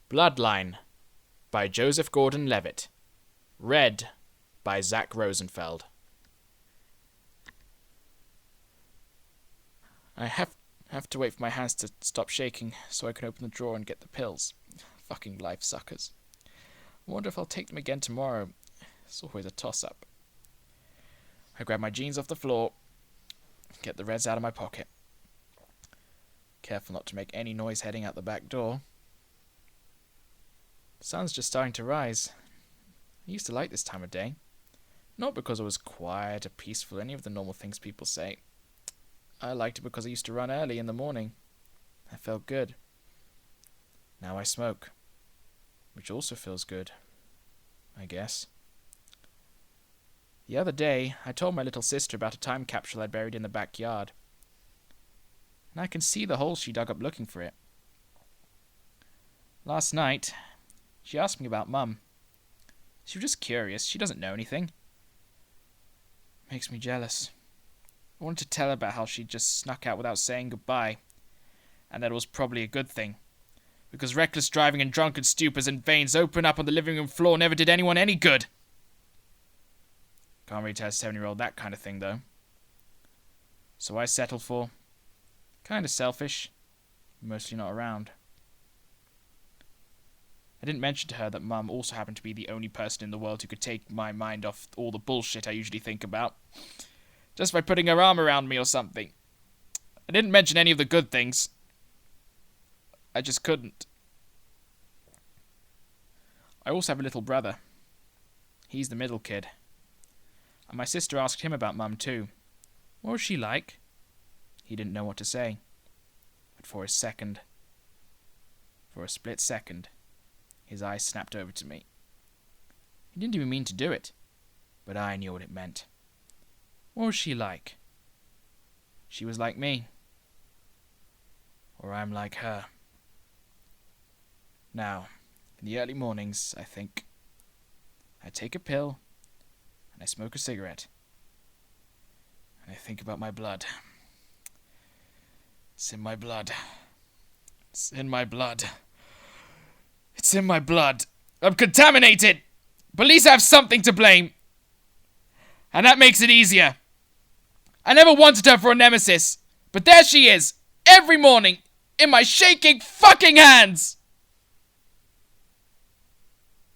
Bloodline by Joseph Gordon Levitt. Read by Zak Rosenfeld. I have to wait for my hands to stop shaking so I can open the drawer and get the pills. Fucking life suckers. I wonder if I'll take them again tomorrow. It's always a toss-up. I grab my jeans off the floor, get the reds out of my pocket. Careful not to make any noise heading out the back door. The sun's just starting to rise. I used to like this time of day. Not because it was quiet or peaceful, any of the normal things people say. I liked it because I used to run early in the morning. I felt good. Now I smoke, which also feels good, I guess. The other day, I told my little sister about a time capsule I'd buried in the backyard. And I can see the hole she dug up looking for it. Last night, she asked me about Mum. She was just curious. She doesn't know anything. Makes me jealous. I wanted to tell her about how she just snuck out without saying goodbye, and that it was probably a good thing, because reckless driving and drunken stupors and veins open up on the living room floor never did anyone any good. Can't really tell a 7-year-old that kind of thing, though. So I settled for kind of selfish, mostly not around. I didn't mention to her that Mum also happened to be the only person in the world who could take my mind off all the bullshit I usually think about, just by putting her arm around me or something. I didn't mention any of the good things. I just couldn't. I also have a little brother. He's the middle kid. And my sister asked him about Mum too. What was she like? He didn't know what to say. But for a split second, his eyes snapped over to me. He didn't even mean to do it, but I knew what it meant. What was she like? She was like me. Or I'm like her. Now, in the early mornings, I think, I take a pill, and I smoke a cigarette, and I think about my blood. It's in my blood. It's in my blood. It's in my blood. I'm contaminated! Police have something to blame. And that makes it easier. I never wanted her for a nemesis, but there she is, every morning, in my shaking fucking hands!